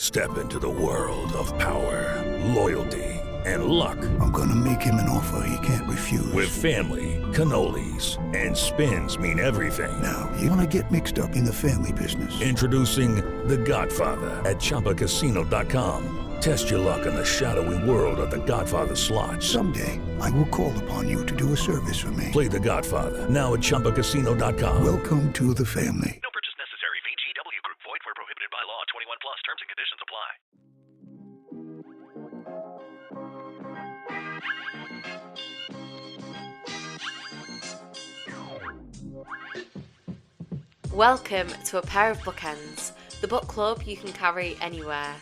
Step into the world of power, loyalty, and luck. I'm gonna make him an offer he can't refuse. With family, cannolis, and spins mean everything. Now, you wanna get mixed up in the family business. Introducing The Godfather at ChumbaCasino.com. Test your luck in the shadowy world of The Godfather slot. Someday, I will call upon you to do a service for me. Play The Godfather now at ChumbaCasino.com. Welcome to the family. No purchase necessary. VGW Group. Void where prohibited by law. 21 plus. Terms and conditions apply. Welcome to A Pair of Bookends, the book club you can carry anywhere.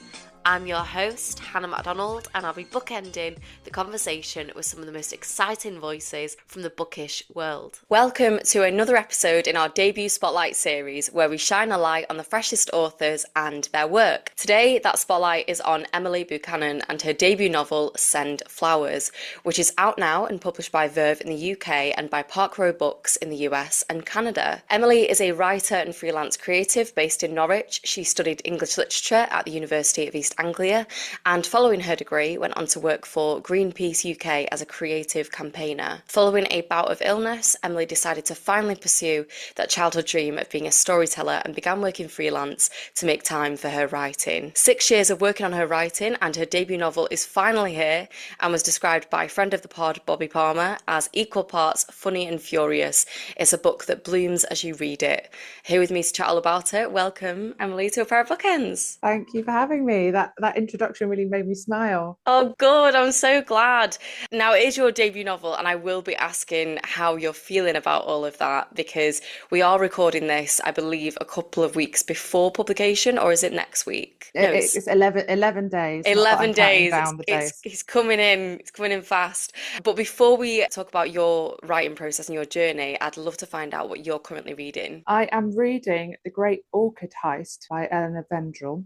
I'm your host, Hannah MacDonald, and I'll be bookending the conversation with some of the most exciting voices from the bookish world. Welcome to another episode in our debut Spotlight series, where we shine a light on the freshest authors and their work. Today, that spotlight is on Emily Buchanan and her debut novel, Send Flowers, which is out now and published by Verve in the UK and by Park Row Books in the US and Canada. Emily is a writer and freelance creative based in Norwich. She studied English literature at the University of East Anglia, and following her degree went on to work for Greenpeace UK as a creative campaigner. Following a bout of illness, Emily decided to finally pursue that childhood dream of being a storyteller and began working freelance to make time for her writing. 6 years of working on her writing, and her debut novel is finally here and was described by friend of the pod Bobby Palmer as equal parts funny and furious. It's a book that blooms as you read it. Here with me to chat all about it, welcome Emily to A Pair of Bookends. Thank you for having me. That introduction really made me smile. Oh, good. I'm so glad. Now, it is your debut novel, and I will be asking how you're feeling about all of that, because we are recording this, I believe, a couple of weeks before publication, or is it next week? No, it's 11 days. 11 days. Down the days. It's coming in. It's coming in fast. But before we talk about your writing process and your journey, I'd love to find out what you're currently reading. I am reading The Great Orchid Heist by Eleanor Vendrell,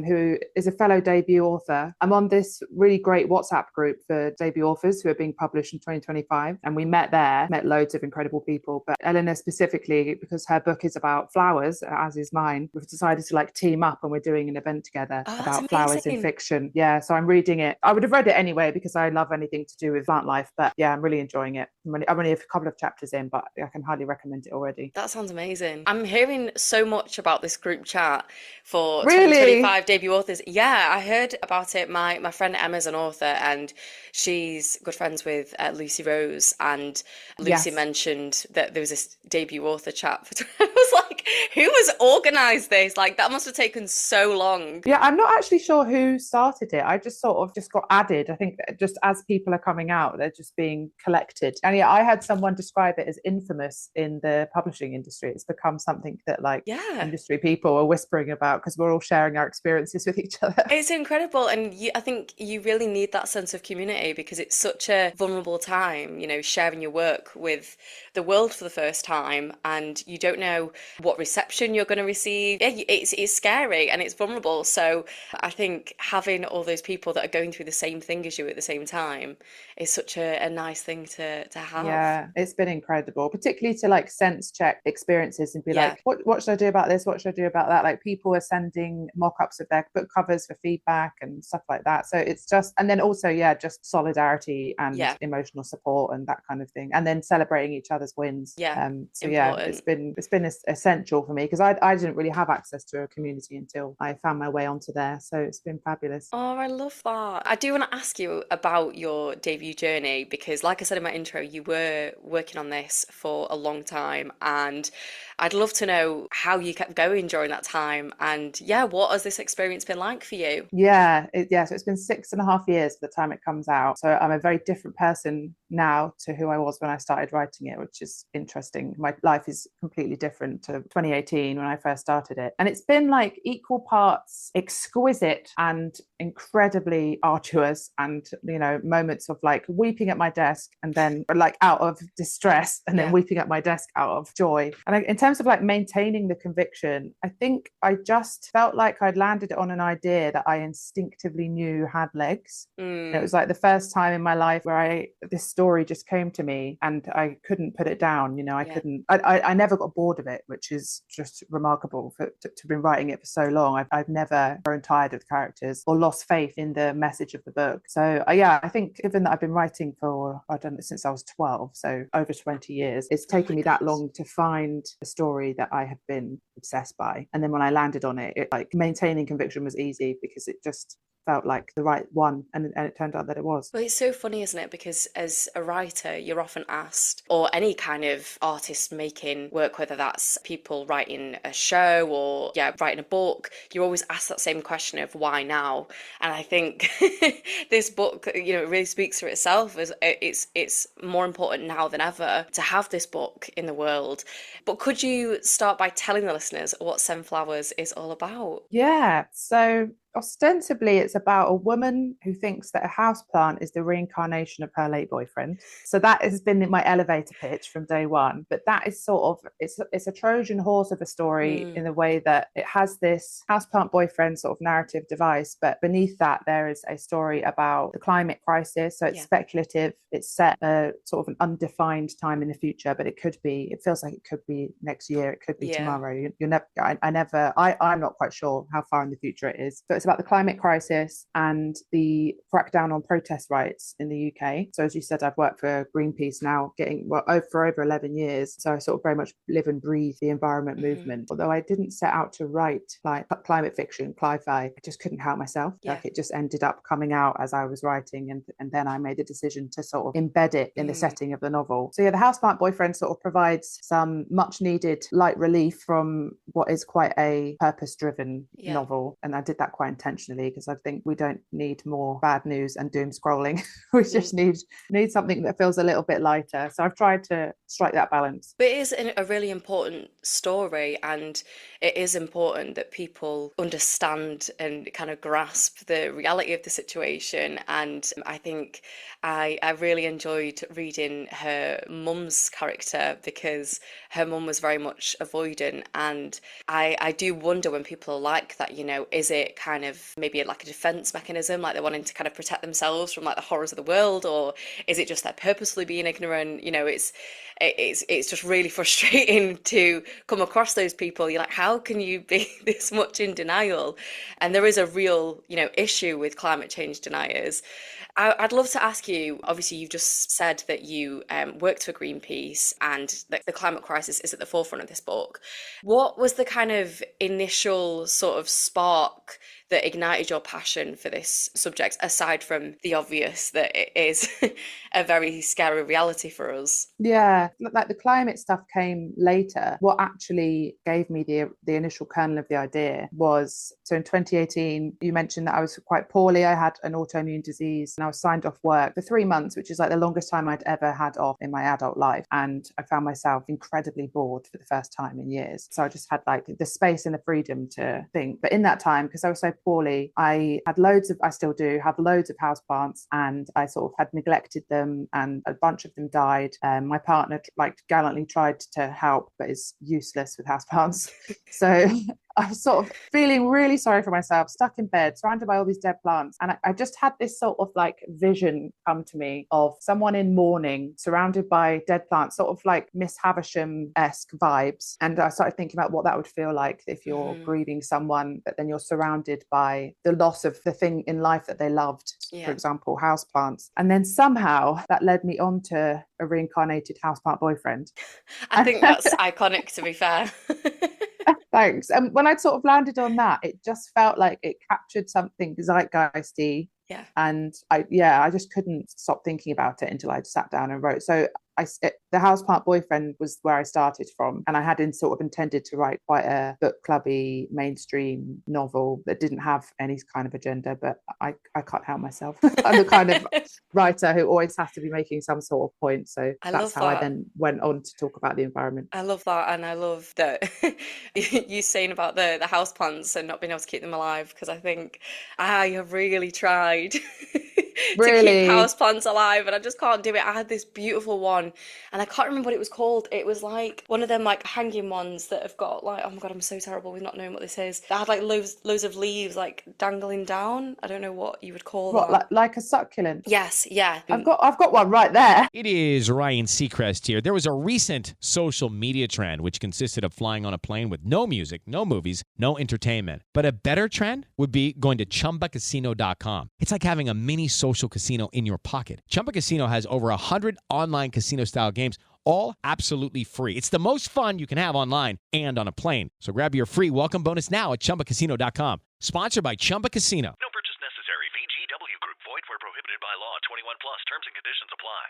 who is a fellow debut author. I'm on this really great WhatsApp group for debut authors who are being published in 2025, and we met loads of incredible people, but Eleanor specifically, because her book is about flowers, as is mine, we've decided to team up, and we're doing an event together about flowers in fiction. Yeah, so I'm reading it. I would have read it anyway because I love anything to do with plant life, but yeah, I'm really enjoying it. I'm only a couple of chapters in, but I can highly recommend it already. That sounds amazing. I'm hearing so much about this group chat for really? 2025 debut authors. Yeah, I heard about it. My friend Emma's an author, and she's good friends with Lucy Rose, and Lucy mentioned that there was this debut author chat. I was like, who has organised this? That must have taken so long. Yeah, I'm not actually sure who started it. I just sort of just got added. I think that just as people are coming out, they're just being collected. And yeah, I had someone describe it as infamous in the publishing industry. It's become something that industry people are whispering about because we're all sharing our experiences with each other. It's incredible. And I think you really need that sense of community because it's such a vulnerable time, sharing your work with the world for the first time, and you don't know what reception you're going to receive. Yeah, it's scary and it's vulnerable. So I think having all those people that are going through the same thing as you at the same time is such a nice thing to have. Yeah, it's been incredible, particularly to sense check experiences and be what should I do about this? What should I do about that? People are sending mock-ups of their book covers for feedback and stuff like that. So it's just, and then also, just solidarity and emotional support and that kind of thing. And then celebrating each other's wins. It's been essential for me because I didn't really have access to a community until I found my way onto there. So it's been fabulous. Oh, I love that. I do want to ask you about your debut journey because, like I said in my intro, you were working on this for a long time, and I'd love to know how you kept going during that time, and what has this experience been like for you? So it's been 6.5 years by the time it comes out, so I'm a very different person now to who I was when I started writing it, which is interesting. My life is completely different to 2018 when I first started it, and it's been equal parts exquisite and incredibly arduous, and moments of weeping at my desk and then out of distress and then weeping at my desk out of joy. And in terms of maintaining the conviction, I think I just felt like I'd landed on an idea that I instinctively knew had legs. It was the first time in my life where this story just came to me and I couldn't put it down. I never got bored of it, which is just remarkable to have been writing it for so long. I've never grown tired of the characters or lost faith in the message of the book. So yeah, I think given that I've been writing for, I don't know, since I was 12, so over 20 years, it's taken me that long to find a story that I have been obsessed by. And then when I landed on it, like maintaining conviction was easy because it just felt like the right one, and it turned out that it was. Well, it's so funny, isn't it? Because as a writer, you're often asked, or any kind of artist making work, whether that's people writing a show or writing a book, you're always asked that same question of why now. And I think this book, it really speaks for itself. As it's more important now than ever to have this book in the world. But could you start by telling the listeners what Sunflowers is all about? Yeah, so ostensibly it's about a woman who thinks that a houseplant is the reincarnation of her late boyfriend. So that has been my elevator pitch from day one. But that is sort of, it's a Trojan horse of a story in the way that it has this houseplant boyfriend sort of narrative device, but beneath that there is a story about the climate crisis. So it's speculative. It's set a sort of an undefined time in the future, but it feels like it could be next year. It could be tomorrow. I'm not quite sure how far in the future it is. But it's about the climate crisis and the crackdown on protest rights in the UK. So as you said, I've worked for Greenpeace now for over 11 years. So I sort of very much live and breathe the environment movement. Although I didn't set out to write like climate fiction, cli-fi, I just couldn't help myself. Like it just ended up coming out as I was writing, and then I made a decision to sort of embed it in the setting of the novel. So the houseplant boyfriend sort of provides some much needed light relief from what is quite a purpose-driven novel, and I did that quite intentionally because I think we don't need more bad news and doom scrolling. We just need something that feels a little bit lighter. So I've tried to strike that balance. But it is a really important story, and it is important that people understand and kind of grasp the reality of the situation. And I think I really enjoyed reading her mum's character because her mum was very much avoidant, and I do wonder when people are like that, is it kind of maybe like a defense mechanism, like they're wanting to kind of protect themselves from like the horrors of the world, or is it just they're purposely being ignorant? It's just really frustrating to come across those people. You're like, how can you be this much in denial? And there is a real issue with climate change deniers. I'd love to ask you, obviously you've just said that you worked for Greenpeace and the climate crisis is at the forefront of this book. What was the kind of initial sort of spark that ignited your passion for this subject, aside from the obvious that it is a very scary reality for us? Yeah, like the climate stuff came later. What actually gave me the initial kernel of the idea was, so in 2018, you mentioned that I was quite poorly. I had an autoimmune disease and I was signed off work for 3 months, which is like the longest time I'd ever had off in my adult life. And I found myself incredibly bored for the first time in years. So I just had like the space and the freedom to think. But in that time, because I was so poorly, I still do have loads of houseplants, and I sort of had neglected them, and a bunch of them died. My partner gallantly tried to help, but is useless with houseplants. So I was sort of feeling really sorry for myself, stuck in bed, surrounded by all these dead plants. And I just had this sort of like vision come to me of someone in mourning, surrounded by dead plants, sort of like Miss Havisham-esque vibes. And I started thinking about what that would feel like if you're grieving someone, but then you're surrounded by the loss of the thing in life that they loved, for example, houseplants. And then somehow that led me on to a reincarnated houseplant boyfriend. I think that's iconic, to be fair. Thanks. And when I'd sort of landed on that, it just felt like it captured something zeitgeisty. Yeah. And I just couldn't stop thinking about it until I sat down and wrote. So the houseplant boyfriend was where I started from, and I had sort of intended to write quite a book clubby mainstream novel that didn't have any kind of agenda, but I can't help myself. I'm the kind of writer who always has to be making some sort of point, so that's how I then went on to talk about the environment. I love that, and I love that you saying about the houseplants and not being able to keep them alive, because I think I have really tried Really? keep houseplants alive, and I just can't do it. I had this beautiful one, and I can't remember what it was called. It was like one of them like hanging ones that have got like, oh my God, I'm so terrible with not knowing what this is. That had like loads of leaves like dangling down. I don't know what you would call What, that. like a succulent? Yes, yeah. I've got one right there. It is Ryan Seacrest here. There was a recent social media trend which consisted of flying on a plane with no music, no movies, no entertainment. But a better trend would be going to ChumbaCasino.com. It's like having a mini social casino in your pocket. Chumba Casino has over 100 online casino-style games, all absolutely free. It's the most fun you can have online and on a plane. So grab your free welcome bonus now at ChumbaCasino.com. Sponsored by Chumba Casino. No purchase necessary. VGW Group. Void where prohibited by law. 21 plus. Terms and conditions apply.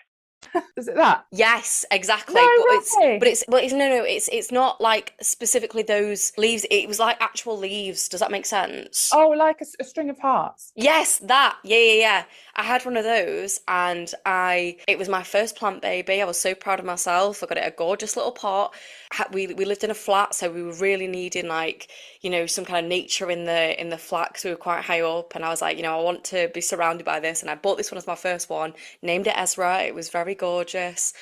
Is it that? Yes, exactly. No But way. it's not like specifically those leaves. It was like actual leaves. Does that make sense? Oh, like a string of hearts. Yes, that. Yeah. I had one of those, and it was my first plant baby. I was so proud of myself. I got it a gorgeous little pot. We lived in a flat, so we were really needing like, some kind of nature in the flat because we were quite high up. And I was like, I want to be surrounded by this. And I bought this one as my first one, named it Ezra. It was very gorgeous.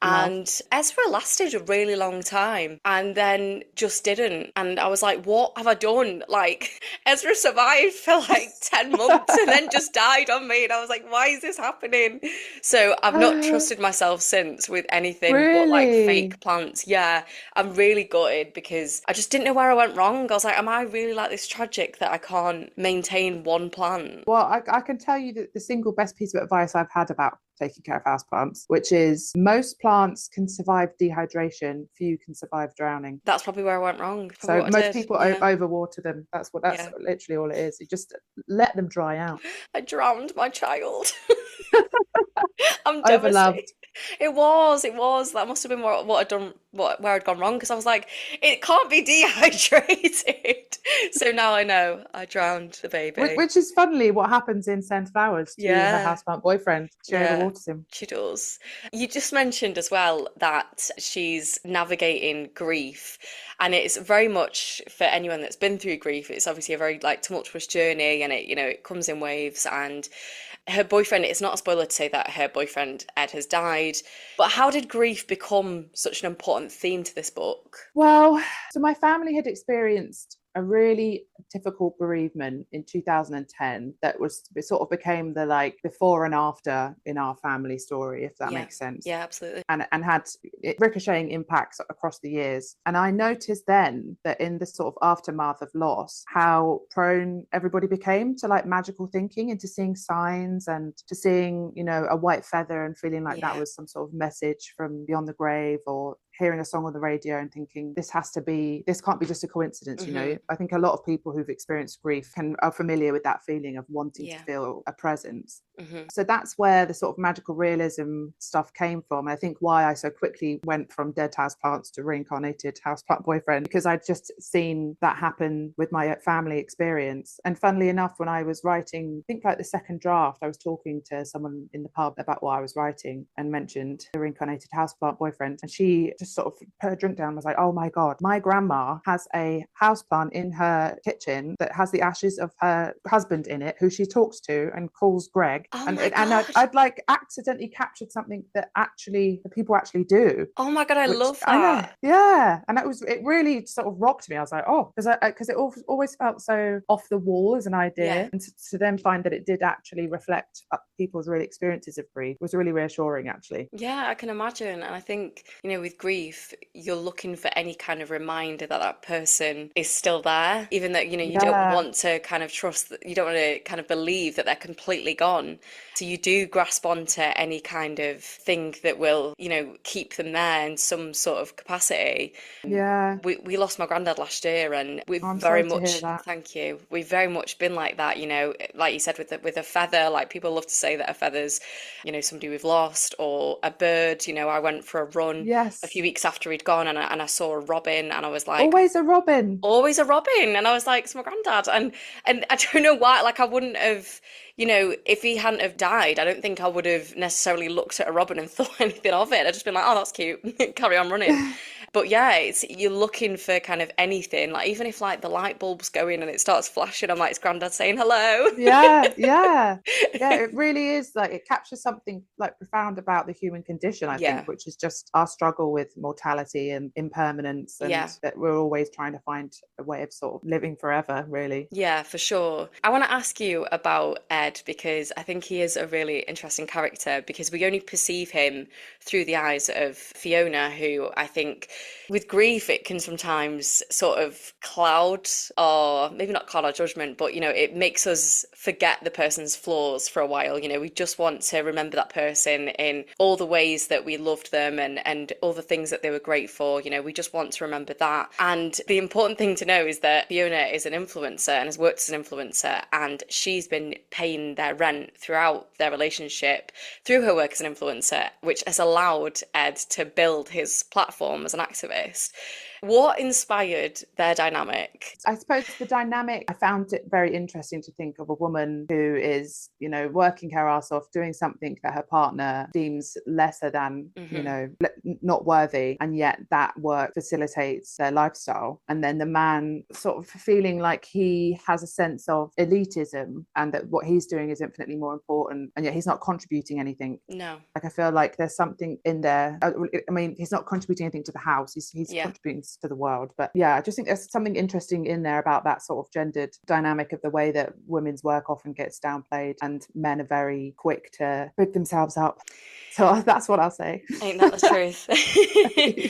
And Ezra lasted a really long time and then just didn't. And I was like, what have I done? Like, Ezra survived for like 10 months and then just died on me. And I was like, why is this happening? So I've not trusted myself since with anything but like fake plants. Yeah, I'm really gutted because I just didn't know where I went wrong. I was like, am I really like this tragic that I can't maintain one plant? Well, I can tell you that the single best piece of advice I've had about taking care of houseplants, which is most plants can survive dehydration, few can survive drowning. That's probably where I went wrong. So most people overwater them. That's literally all it is. You just let them dry out. I drowned my child. I'm Overloved. devastated. It was. That must have been what I'd done, where I'd gone wrong, because I was like, it can't be dehydrated. So now I know I drowned the baby. Which is funnily what happens in Send Flowers to her houseplant boyfriend. She overwaters him. She does. You just mentioned as well that she's navigating grief, and it's very much for anyone that's been through grief. It's obviously a very like tumultuous journey, and it comes in waves. And her boyfriend, it's not a spoiler to say that her boyfriend Ed has died, but how did grief become such an important theme to this book? Well, so my family had experienced a really difficult bereavement in 2010 it sort of became the like before and after in our family story, if that makes sense. Yeah, absolutely. And had ricocheting impacts across the years. And I noticed then that in the sort of aftermath of loss, how prone everybody became to like magical thinking, into seeing signs and to seeing, a white feather and feeling like that was some sort of message from beyond the grave, or hearing a song on the radio and thinking this can't be just a coincidence. I think a lot of people who've experienced grief are familiar with that feeling of wanting to feel a presence. So that's where the sort of magical realism stuff came from. I think why I so quickly went from dead houseplants to reincarnated houseplant boyfriend, because I'd just seen that happen with my family experience. And funnily enough, when I was writing, I think like the second draft, I was talking to someone in the pub about what I was writing and mentioned the reincarnated houseplant boyfriend, and she just sort of put her drink down and was like, oh my God, my grandma has a houseplant in her kitchen that has the ashes of her husband in it, who she talks to and calls Greg. Oh and my gosh. I'd like accidentally captured something that people actually do. Oh my God, I love that. I know, yeah. And it really sort of rocked me. I was like, oh, because it always felt so off the wall as an idea. And to then find that it did actually reflect people's real experiences of grief was really reassuring, actually. Yeah, I can imagine. And I think, with grief, you're looking for any kind of reminder that person is still there, even though, you don't want to kind of trust, you don't want to kind of believe that they're completely gone. So you do grasp onto any kind of thing that will, keep them there in some sort of capacity. Yeah. We lost my granddad last year, and we've thank you. We've very much been like that, like you said, with a feather. Like, people love to say that a feather's, somebody we've lost, or a bird. I went for a run a few weeks after he'd gone, and I saw a robin, and I was like, always a robin. And I was like, it's my granddad. And I don't know why, like, I wouldn't have, if he hadn't have died, I don't think I would have necessarily looked at a robin and thought anything of it. I'd just been like, oh, that's cute. Carry on running. But yeah, you're looking for kind of anything, like even if like the light bulb's going and it starts flashing, I'm like, it's Grandad saying hello. Yeah, it really is, like, it captures something like profound about the human condition, I think, which is just our struggle with mortality and impermanence, and that we're always trying to find a way of sort of living forever, really. Yeah, for sure. I want to ask you about Ed, because I think he is a really interesting character, because we only perceive him through the eyes of Fiona, who I think with grief it can sometimes sort of cloud, or maybe not cloud our judgment, but it makes us forget the person's flaws for a while. We just want to remember that person in all the ways that we loved them and all the things that they were great for. We just want to remember that. And the important thing to know is that Fiona is an influencer and has worked as an influencer, and she's been paying their rent throughout their relationship through her work as an influencer, which has allowed Ed to build his platform as an activist. What inspired their dynamic? I suppose the dynamic, I found it very interesting to think of a woman who is, working her ass off, doing something that her partner deems lesser than, not worthy. And yet that work facilitates their lifestyle. And then the man sort of feeling like he has a sense of elitism and that what he's doing is infinitely more important. And yet he's not contributing anything. No. Like, I feel like there's something in there. I mean, he's not contributing anything to the house. He's contributing to the world. But yeah, I just think there's something interesting in there about that sort of gendered dynamic of the way that women's work often gets downplayed and men are very quick to pick themselves up. So that's what I'll say. Ain't that the truth?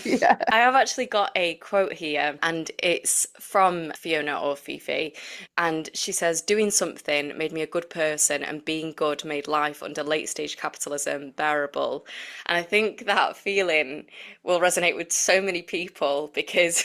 Yeah. I have actually got a quote here, and it's from Fiona or Fifi, and she says, "Doing something made me a good person, and being good made life under late stage capitalism bearable." And I think that feeling will resonate with so many people, because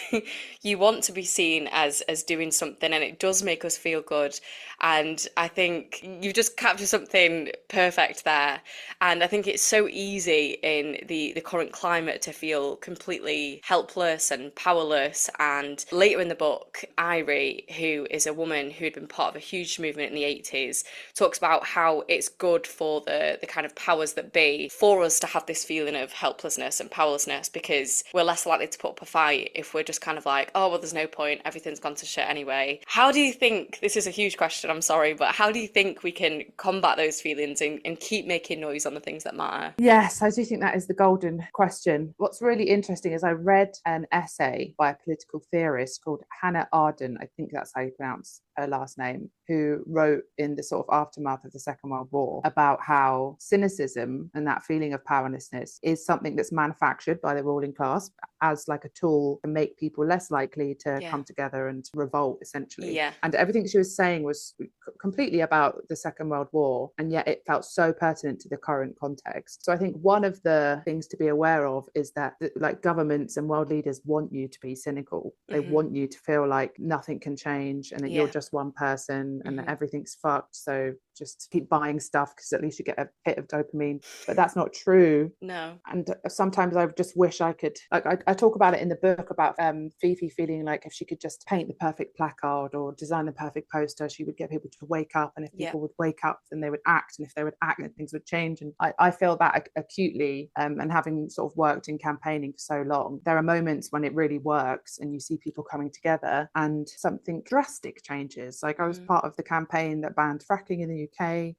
you want to be seen as doing something, and it does make us feel good. And I think you just captured something perfect there. And I think it's so easy in the current climate to feel completely helpless and powerless. And later in the book, Irie, who is a woman who had been part of a huge movement in the 80s, talks about how it's good for the kind of powers that be for us to have this feeling of helplessness and powerlessness, because we're less likely to put up a fight if we're just kind of like, oh, well, there's no point, everything's gone to shit anyway. How do you think, this is a huge question, I'm sorry, but how do you think we can combat those feelings and keep making noise on the things that matter? Yes, I do think that is the golden question. What's really interesting is I read an essay by a political theorist called Hannah Arden, I think that's how you pronounce her last name, who wrote in the sort of aftermath of the Second World War about how cynicism and that feeling of powerlessness is something that's manufactured by the ruling class as like a tool to make people less likely to come together and revolt, essentially. Yeah. And everything she was saying was completely about the Second World War, and yet it felt so pertinent to the current context. So I think one of the things to be aware of is that like governments and world leaders want you to be cynical. They want you to feel like nothing can change and that you're just one person and that everything's fucked. So just keep buying stuff because at least you get a hit of dopamine. But that's not true. No. And sometimes I just wish I could, like, I talk about it in the book about Fifi feeling like if she could just paint the perfect placard or design the perfect poster, she would get people to wake up. And if people would wake up, then they would act. And if they would act, then things would change. And I feel that acutely. And having sort of worked in campaigning for so long, there are moments when it really works and you see people coming together and something drastic changes. Like I was part of the campaign that banned fracking in the UK,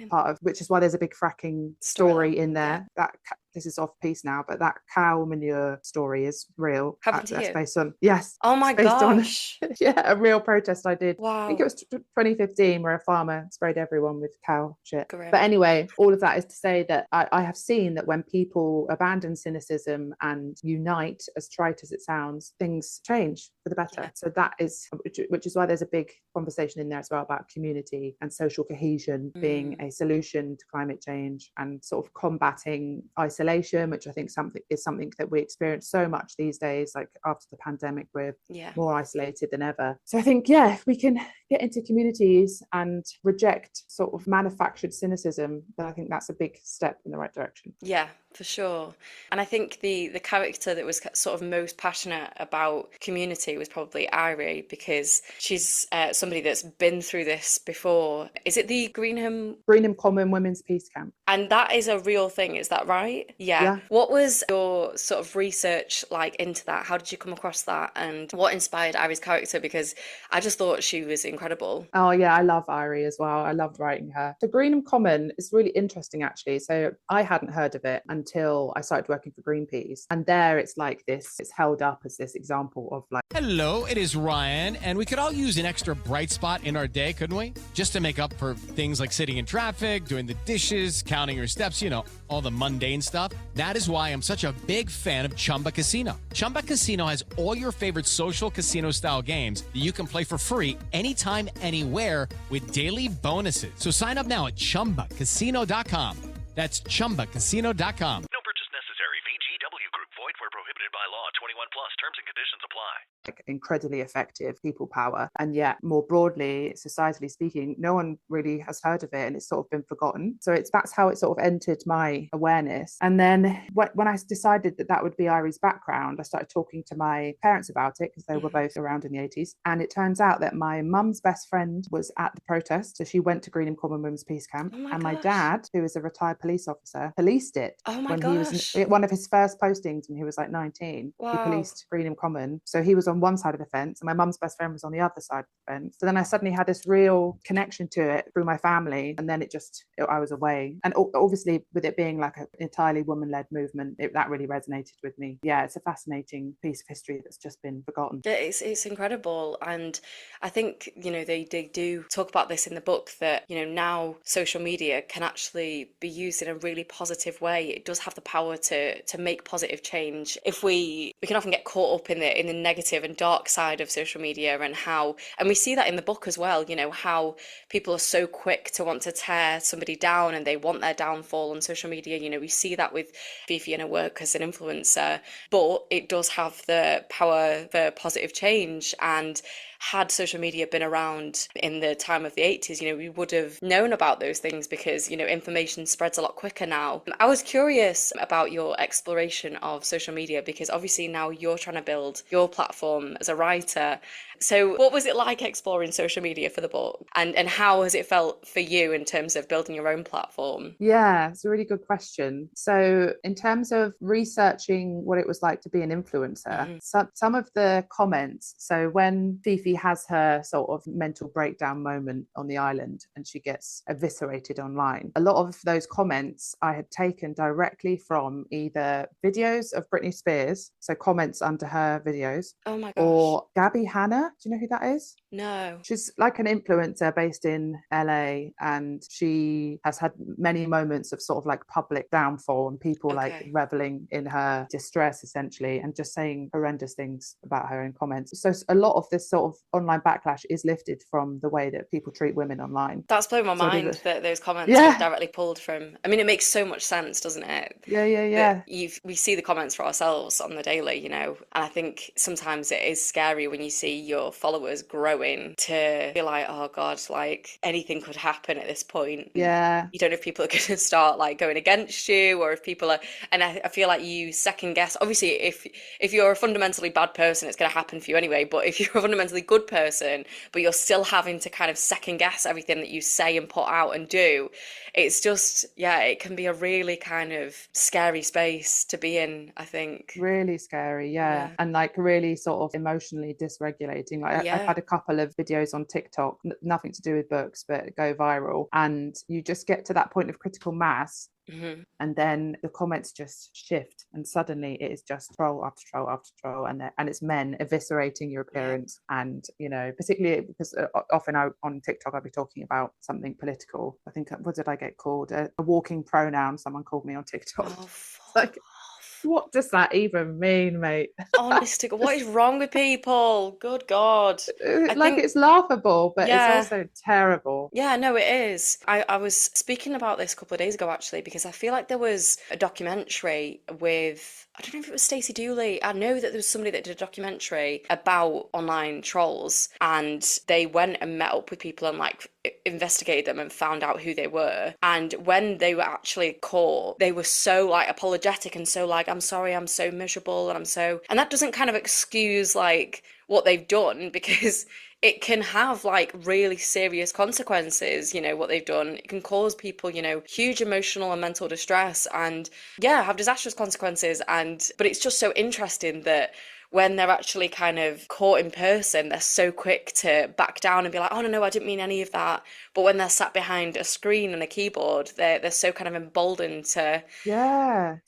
part of which is why there's a big fracking story in there. That this is off piece now, but that cow manure story is real. Happened to that's you? Based on, yes. Oh my gosh. A real protest I did. Wow. I think it was 2015 where a farmer sprayed everyone with cow shit. Correct. But anyway, all of that is to say that I have seen that when people abandon cynicism and unite, as trite as it sounds, things change for the better. So that is, which is why there's a big conversation in there as well about community and social cohesion being a solution to climate change and sort of combating isolation, which I think is something that we experience so much these days. Like after the pandemic, we're more isolated than ever. So I think, if we can get into communities and reject sort of manufactured cynicism, then I think that's a big step in the right direction. Yeah, for sure. And I think the character that was sort of most passionate about community was probably Irie, because she's somebody that's been through this before. Is it the Greenham Common Women's Peace Camp? And that is a real thing, is that right? Yeah. What was your sort of research like into that? How did you come across that? And what inspired Irie's character? Because I just thought she was incredible. Oh yeah, I love Irie as well. I loved writing her. The Greenham Common is really interesting actually. So I hadn't heard of it until I started working for Greenpeace. And there it's like this, it's held up as this example of like, Hello, it is Ryan, and we could all use an extra bright spot in our day, couldn't we? Just to make up for things like sitting in traffic, doing the dishes, counting your steps, all the mundane stuff. That is why I'm such a big fan of Chumba Casino. Chumba Casino has all your favorite social casino style games that you can play for free anytime, anywhere with daily bonuses. So sign up now at ChumbaCasino.com. That's ChumbaCasino.com. No purchase necessary. VGW Group. Void where prohibited by law. 21 plus. Terms and conditions apply. incredibly effective people power, and yet more broadly, societally speaking, no one really has heard of it, and it's sort of been forgotten. So that's how it sort of entered my awareness. And then when I decided that would be Irie's background, I started talking to my parents about it because they were both around in the 80s, and it turns out that my mum's best friend was at the protest, so she went to Greenham Common Women's Peace Camp, and my dad, who is a retired police officer, policed it when he was one of his first postings when he was like 19. He policed Greenham Common, so he was on one side of the fence and my mum's best friend was on the other side of the fence. So then I suddenly had this real connection to it through my family, and then I was away. And obviously with it being like an entirely woman-led movement, that really resonated with me. Yeah, it's a fascinating piece of history that's just been forgotten. It's incredible. And I think they do talk about this in the book, that now social media can actually be used in a really positive way. It does have the power to make positive change. If we can often get caught up in the negative and dark side of social media, and we see that in the book as well, how people are so quick to want to tear somebody down and they want their downfall on social media. We see that with Fifi and her work as an influencer, but it does have the power for positive change. And had social media been around in the time of the 80s, we would have known about those things because, information spreads a lot quicker now. I was curious about your exploration of social media because obviously now you're trying to build your platform as a writer. So what was it like exploring social media for the book? And how has it felt for you in terms of building your own platform? Yeah, it's a really good question. So in terms of researching what it was like to be an influencer, some of the comments, so when Fifi has her sort of mental breakdown moment on the island and she gets eviscerated online, a lot of those comments I had taken directly from either videos of Britney Spears, so comments under her videos, oh my gosh, or Gabby Hanna. Do you know who that is? No. She's like an influencer based in LA, and she has had many moments of sort of like public downfall and people like reveling in her distress essentially and just saying horrendous things about her in comments. So a lot of this sort of online backlash is lifted from the way that people treat women online. That's blown my mind that those comments are directly pulled from. I mean, it makes so much sense, doesn't it? Yeah. We see the comments for ourselves on the daily, and I think sometimes it is scary when you see your followers growing to be like, oh God, like anything could happen at this point. Yeah. You don't know if people are going to start like going against you, or if people are, and I feel like you second guess. Obviously, if you're a fundamentally bad person, it's going to happen for you anyway. But if you're a fundamentally good person, but you're still having to kind of second guess everything that you say and put out and do, it's just, it can be a really kind of scary space to be in, I think. Really scary, yeah. And like really sort of emotionally dysregulating. Like I've had a couple of videos on TikTok, nothing to do with books, but go viral. And you just get to that point of critical mass. And then the comments just shift, and suddenly it is just troll after troll after troll, and it's men eviscerating your appearance. And particularly because often on TikTok I'll be talking about something political. I think, what did I get called? A walking pronoun. Someone called me on TikTok. Like, what does that even mean, mate? Honestly, what is wrong with people? Good God. It's laughable, but it's also terrible. Yeah, no, it is. I was speaking about this a couple of days ago, actually, because I feel like there was a documentary with, I don't know if it was Stacey Dooley. I know that there was somebody that did a documentary about online trolls, and they went and met up with people and like investigated them and found out who they were. And when they were actually caught, they were so like apologetic and so like, I'm sorry, I'm so miserable, and that doesn't kind of excuse like what they've done, because it can have like really serious consequences, you know, what they've done. It can cause people, you know, huge emotional and mental distress and have disastrous consequences. But it's just so interesting that when they're actually kind of caught in person, they're so quick to back down and be like, oh, no, I didn't mean any of that. But when they're sat behind a screen and a keyboard, they're so kind of emboldened to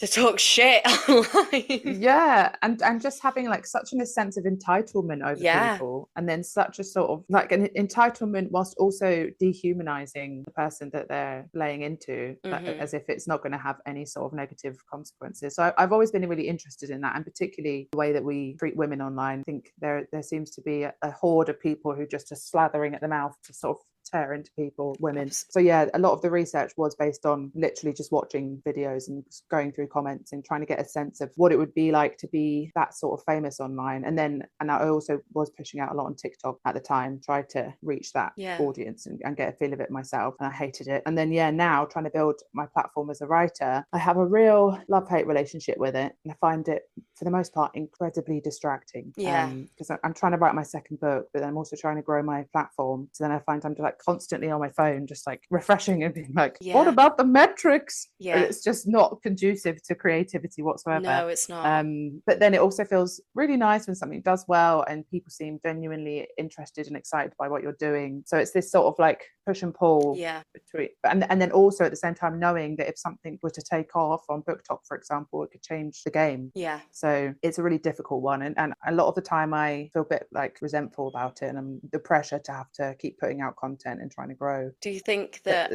talk shit online. Yeah, and just having like such a sense of entitlement over people, and then such a sort of like an entitlement whilst also dehumanizing the person that they're laying into, as if it's not going to have any sort of negative consequences. So I've always been really interested in that, and particularly the way that we treat women online. I think there seems to be a horde of people who just are slathering at the mouth to sort of tear into people, women. So yeah, a lot of the research was based on literally just watching videos and going through comments and trying to get a sense of what it would be like to be that sort of famous online. And I also was pushing out a lot on TikTok at the time, tried to reach that audience and get a feel of it myself, and I hated it. And then now trying to build my platform as a writer, I have a real love-hate relationship with it, and I find it for the most part incredibly distracting, because I'm trying to write my second book, but then I'm also trying to grow my platform. So then I find I'm like constantly on my phone, just like refreshing and being like, what about the metrics? It's just not conducive to creativity whatsoever. No, it's not. But then it also feels really nice when something does well and people seem genuinely interested and excited by what you're doing. So it's this sort of like push and pull between, and then also at the same time knowing that if something were to take off on BookTok, for example, it could change the game. So it's a really difficult one, and a lot of the time I feel a bit like resentful about it, and the pressure to have to keep putting out content and trying to grow. Do you think that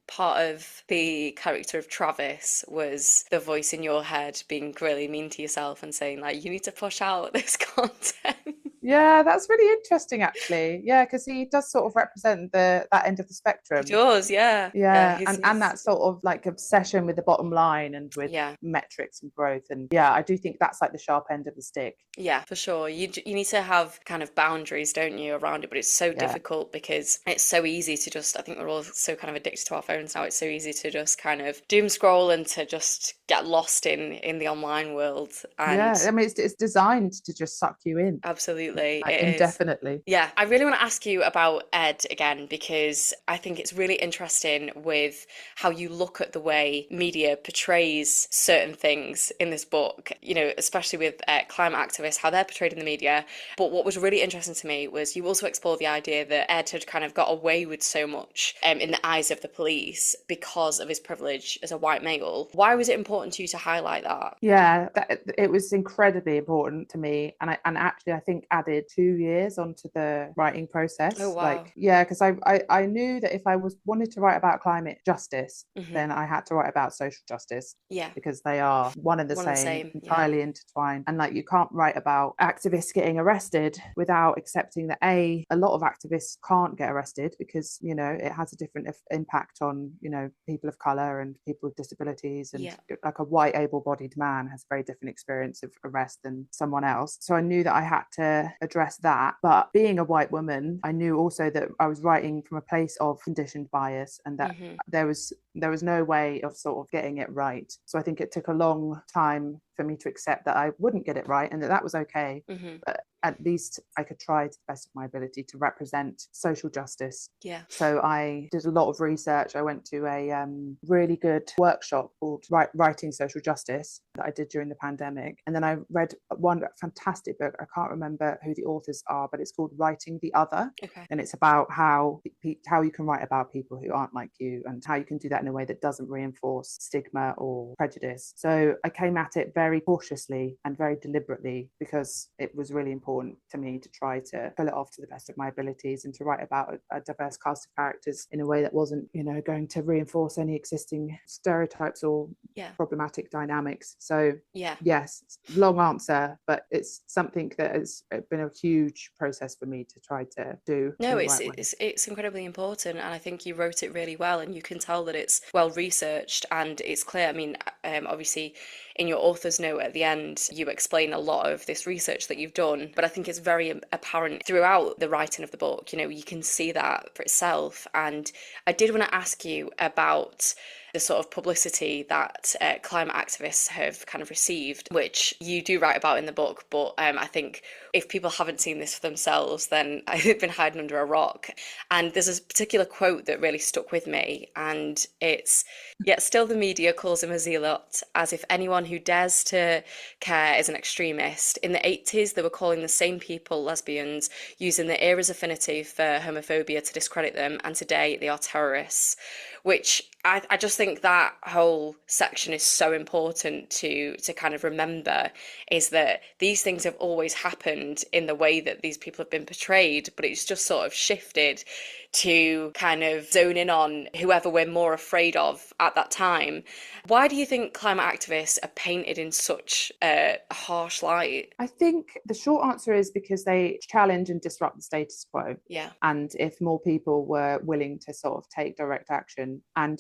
part of the character of Travis was the voice in your head being really mean to yourself and saying like, you need to push out this content? Yeah, that's really interesting, actually. Yeah, because he does sort of represent that end of the spectrum. He does, yeah. And that sort of like obsession with the bottom line and with metrics and growth. And I do think that's like the sharp end of the stick. Yeah, for sure. You need to have kind of boundaries, don't you, around it? But it's so difficult because it's so easy to just, I think we're all so kind of addicted to our phones now. It's so easy to just kind of doom scroll and to just get lost in the online world. And I mean, it's designed to just suck you in. Absolutely. Like, indefinitely. Yeah, I really want to ask you about Ed again, because I think it's really interesting with how you look at the way media portrays certain things in this book, you know, especially with climate activists, how they're portrayed in the media. But what was really interesting to me was you also explore the idea that Ed had kind of got away with so much in the eyes of the police because of his privilege as a white male. Why was it important to you to highlight that? Yeah, it was incredibly important to me, and actually I think added 2 years onto the writing process. Oh wow. Because I knew that if I wanted to write about climate justice, then I had to write about social justice, because they are one and the same, entirely intertwined. And like, you can't write about activists getting arrested without accepting that a lot of activists can't get arrested because, you know, it has a different impact on, you know, people of color and people with disabilities, and like a white able-bodied man has a very different experience of arrest than someone else. So I knew that I had to address that. But being a white woman, I knew also that I was writing from a place of conditioned bias, and that there was no way of sort of getting it right. So I think it took a long time for me to accept that I wouldn't get it right, and that was okay. But at least I could try to the best of my ability to represent social justice. So I did a lot of research. I went to a really good workshop called Writing Social Justice that I did during the pandemic. And then I read one fantastic book. I can't remember who the authors are, but it's called Writing the Other. And it's about how you can write about people who aren't like you, and how you can do that in a way that doesn't reinforce stigma or prejudice. So I came at it very cautiously and very deliberately, because it was really important to me to try to pull it off to the best of my abilities and to write about a diverse cast of characters in a way that wasn't, you know, going to reinforce any existing stereotypes or problematic dynamics. So yes, long answer, but it's something that has been a huge process for me to try to do. No, it's incredibly important, and I think you wrote it really well, and you can tell that it's well researched and it's clear. I mean, obviously in your author's note at the end, you explain a lot of this research that you've done, but I think it's very apparent throughout the writing of the book. You know, you can see that for itself. And I did want to ask you about the sort of publicity that climate activists have kind of received, which you do write about in the book. But I think if people haven't seen this for themselves, then they've been hiding under a rock. And there's a particular quote that really stuck with me, and it's, "Yet still the media calls him a zealot, as if anyone who dares to care is an extremist. In the 80s, they were calling the same people lesbians, using the era's affinity for homophobia to discredit them, and today they are terrorists." Which I just think that whole section is so important to kind of remember, is that these things have always happened in the way that these people have been portrayed, but it's just sort of shifted to kind of zone in on whoever we're more afraid of at that time. Why do you think climate activists are painted in such a harsh light? I think the short answer is because they challenge and disrupt the status quo. Yeah. And if more people were willing to sort of take direct action and,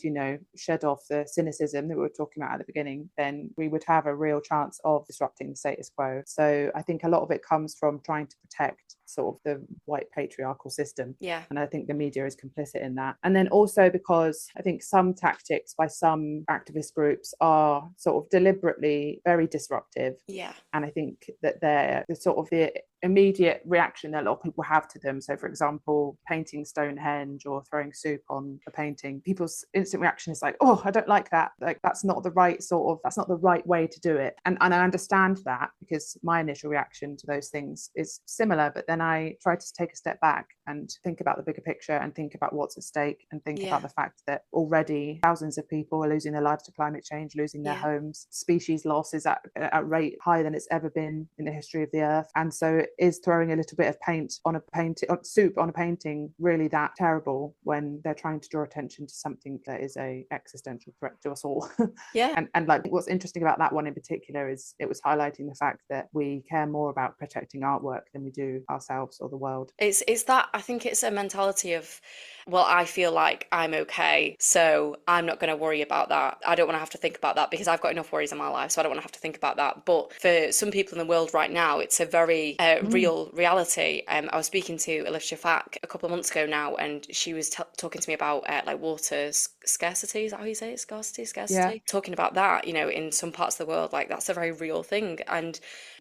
shed off the cynicism that we were talking about at the beginning, then we would have a real chance of disrupting the status quo. So I think a lot of it comes from trying to protect sort of the white patriarchal system. Yeah. And I think the media is complicit in that. And then also because I think some tactics by some activist groups are sort of deliberately very disruptive. Yeah. And I think that they're the sort of the immediate reaction that a lot of people have to them. So, for example, painting Stonehenge or throwing soup on a painting, people's instant reaction is like, "Oh, I don't like that. Like, that's not the right way to do it." And I understand that, because my initial reaction to those things is similar. But then I try to take a step back and think about the bigger picture and think about what's at stake and think about the fact that already thousands of people are losing their lives to climate change, losing their homes. Species loss is at a rate higher than it's ever been in the history of the earth. And so is throwing a little bit of soup on a painting really that terrible when they're trying to draw attention to something that is a existential threat to us all? Yeah. And like, what's interesting about that one in particular is it was highlighting the fact that we care more about protecting artwork than we do ourselves or the world. It's that, I think it's a mentality of, well, I feel like I'm okay, so I'm not going to worry about that. I don't want to have to think about that because I've got enough worries in my life, so I don't want to have to think about that. But for some people in the world right now, it's a very real reality. I was speaking to Alicia Fack a couple of months ago now, and she was talking to me about like water scarcity. Is that how you say it? Scarcity? Yeah. Talking about that, in some parts of the world, like that's a very real thing. And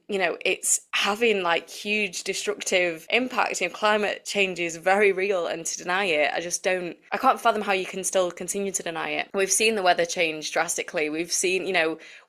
it's having like huge destructive impact. Climate change is very real, and to deny it, I can't fathom how you can still continue to deny it. We've seen the weather change drastically. We've seen,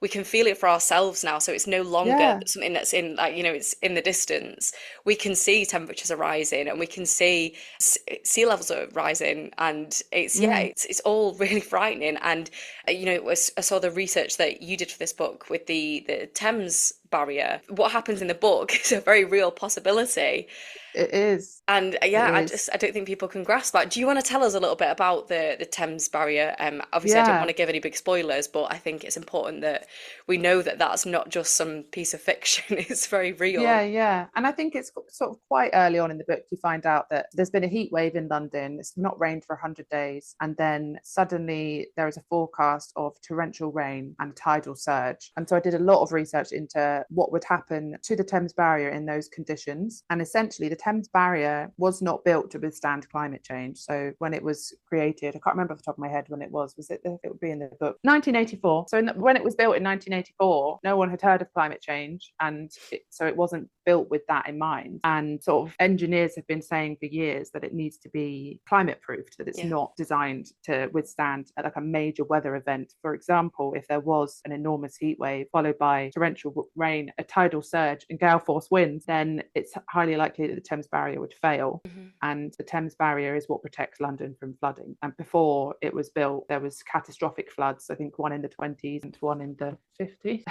we can feel it for ourselves now. So it's no longer something that's in like, it's in the distance. We can see temperatures are rising, and we can see sea levels are rising, and it's all really frightening. And, I saw the research that you did for this book with the Thames barrier. What happens in the book is a very real possibility. It is. And I don't think people can grasp that. Do you want to tell us a little bit about the Thames barrier? Obviously, I don't want to give any big spoilers, but I think it's important that we know that that's not just some piece of fiction. It's very real. Yeah. And I think it's sort of quite early on in the book, you find out that there's been a heat wave in London. It's not rained for 100 days. And then suddenly there is a forecast of torrential rain and a tidal surge. And so I did a lot of research into what would happen to the Thames barrier in those conditions. And essentially, the Thames barrier was not built to withstand climate change. So when it was created, I can't remember off the top of my head when it was it would be in the book, 1984. So when it was built in 1984, no one had heard of climate change, and so it wasn't built with that in mind. And sort of engineers have been saying for years that it needs to be climate proofed, that it's not designed to withstand like a major weather event. For example, if there was an enormous heat wave followed by torrential rain, a tidal surge and gale force winds, then it's highly likely that the Thames barrier would fail. And the Thames barrier is what protects London from flooding. And before it was built, there was catastrophic floods, I think one in the 20s and one in the 50s.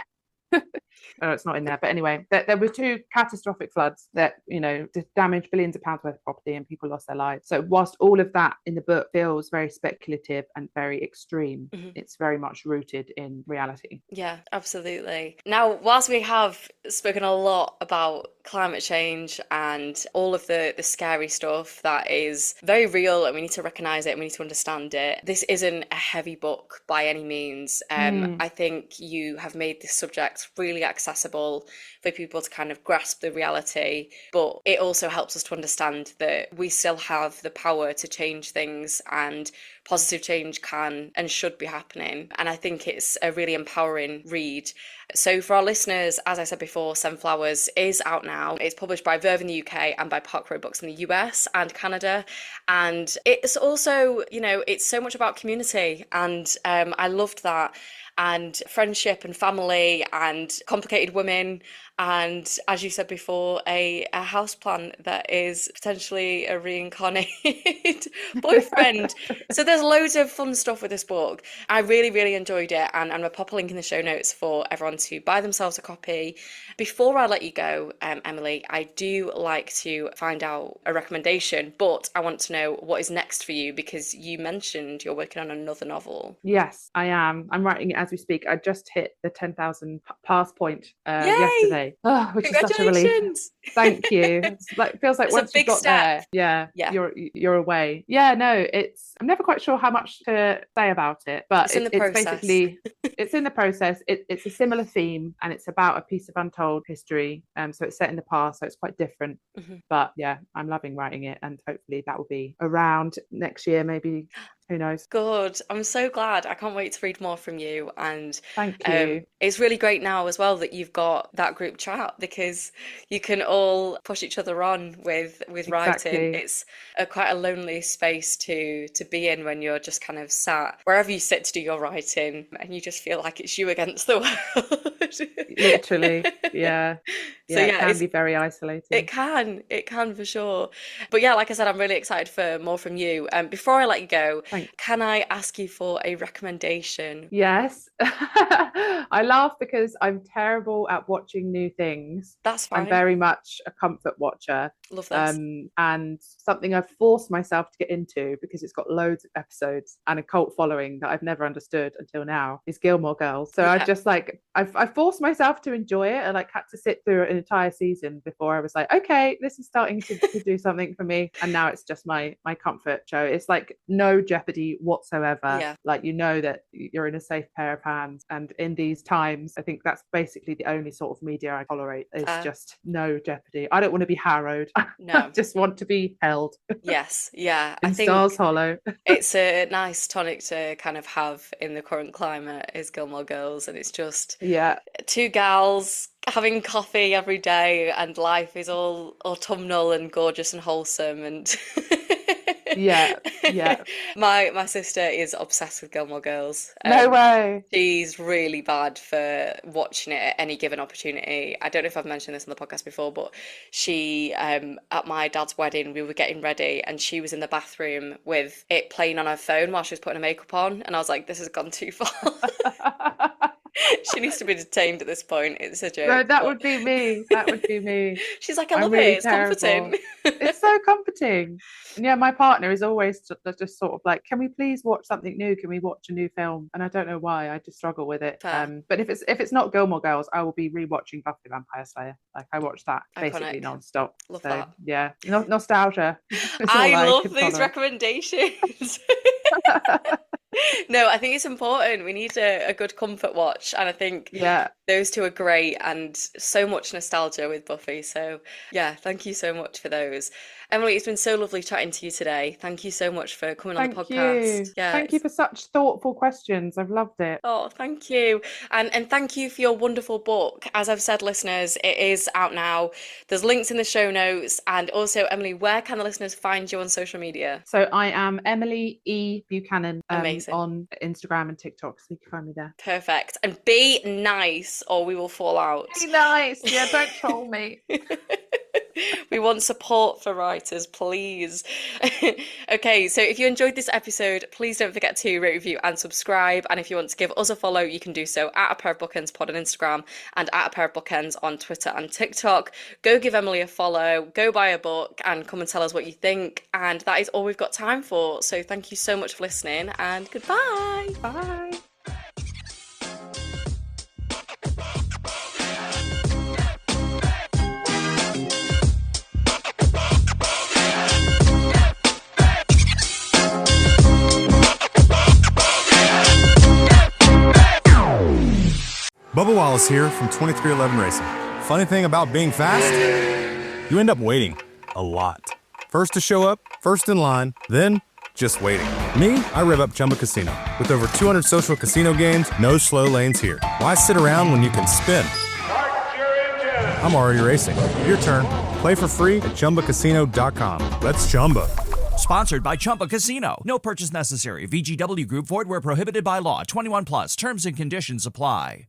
Oh, it's not in there, but anyway, there were two catastrophic floods that damaged billions of pounds worth of property, and people lost their lives. So whilst all of that in the book feels very speculative and very extreme, it's very much rooted in reality. Yeah, absolutely. Now, whilst we have spoken a lot about climate change and all of the scary stuff that is very real, and we need to recognise it and we need to understand it, this isn't a heavy book by any means. I think you have made this subject really accessible for people to kind of grasp the reality, but it also helps us to understand that we still have the power to change things and positive change can and should be happening. And I think it's a really empowering read. So for our listeners, as I said before, Seven Flowers is out now. It's published by Verve in the UK and by Park Road Books in the US and Canada. And it's also, you know, it's so much about community. And I loved that. And friendship and family and complicated women. And as you said before, a houseplant that is potentially a reincarnated boyfriend. So there's loads of fun stuff with this book. I really, really enjoyed it. And I'm going to pop a link in the show notes for everyone to buy themselves a copy. Before I let you go, Emily, I do like to find out a recommendation, but I want to know what is next for you, because you mentioned you're working on another novel. Yes, I am. I'm writing it as we speak. I just hit the 10,000 pass point yesterday, which is such a relief. Thank you. It feels like it's once you've got there, you're away. Yeah, no, I'm never quite sure how much to say about it, but it's basically it's in the process. It's a similar theme, and it's about a piece of untold history. So it's set in the past, so it's quite different. But yeah, I'm loving writing it, and hopefully that will be around next year, maybe. Who knows? Good. I'm so glad. I can't wait to read more from you. And thank you. It's really great now as well that you've got that group chat, because you can all push each other on with writing. It's quite a lonely space to be in when you're just kind of sat wherever you sit to do your writing, and you just feel like it's you against the world. Literally, yeah. So it can be very isolating. It can for sure. But yeah, like I said, I'm really excited for more from you. Before I let you go, can I ask you for a recommendation? Yes. I laugh because I'm terrible at watching new things. That's fine. I'm very much a comfort watcher. Love this. And something I've forced myself to get into, because it's got loads of episodes and a cult following that I've never understood until now, is Gilmore Girls. So I just I forced myself to enjoy it. I had to sit through an entire season before I was like, okay, this is starting to do something for me. And now it's just my comfort show. It's like no jeopardy whatsoever. You know that you're in a safe pair of hands. And in these times, I think that's basically the only sort of media I tolerate, is just no jeopardy. I don't want to be harrowed. No. I just want to be held. Yes, yeah. I think Stars Hollow. It's a nice tonic to kind of have in the current climate, is Gilmore Girls. And it's just two gals having coffee every day, and life is all autumnal and gorgeous and wholesome. And yeah. My sister is obsessed with Gilmore Girls. No way. She's really bad for watching it at any given opportunity. I don't know if I've mentioned this on the podcast before, but she at my dad's wedding, we were getting ready, and she was in the bathroom with it playing on her phone while she was putting her makeup on, and I was like, this has gone too far. She needs to be detained at this point. It's a joke. No, that would be me. She's like, I love it. It's comforting. It's so comforting. And yeah, my partner is always just sort of like, can we please watch something new? Can we watch a new film? And I don't know why. I just struggle with it. But if it's not Gilmore Girls, I will be rewatching Buffy the Vampire Slayer. I watch that basically non-stop. Love that. Yeah, nostalgia. I love these recommendations. No, I think it's important. We need a good comfort watch, and I think those two are great, and so much nostalgia with Buffy. So yeah, thank you so much for those. Emily, it's been so lovely chatting to you today. Thank you so much for coming on the podcast. You. Yeah, thank you for such thoughtful questions. I've loved it. Oh, thank you. And thank you for your wonderful book. As I've said, listeners, it is out now. There's links in the show notes. And also, Emily, where can the listeners find you on social media? So I am Emily E. Buchanan Amazing. On Instagram and TikTok. So you can find me there. Perfect. And be nice or we will fall out. Be nice. Yeah, don't troll me. We want support for writers, please. Okay, so if you enjoyed this episode, please don't forget to rate, review and subscribe. And if you want to give us a follow, you can do so at A Pair of Bookends Pod on Instagram and at A Pair of Bookends on Twitter and TikTok. Go give Emily a follow, go buy a book and come and tell us what you think. And that is all we've got time for. So thank you so much for listening and goodbye. Bye. Bubba Wallace here from 2311 Racing. Funny thing about being fast, you end up waiting a lot. First to show up, first in line, then just waiting. Me, I rev up Chumba Casino. With over 200 social casino games, no slow lanes here. Why sit around when you can spin? I'm already racing. Your turn. Play for free at ChumbaCasino.com. Let's Chumba. Sponsored by Chumba Casino. No purchase necessary. VGW Group. Void where prohibited by law. 21 plus. Terms and conditions apply.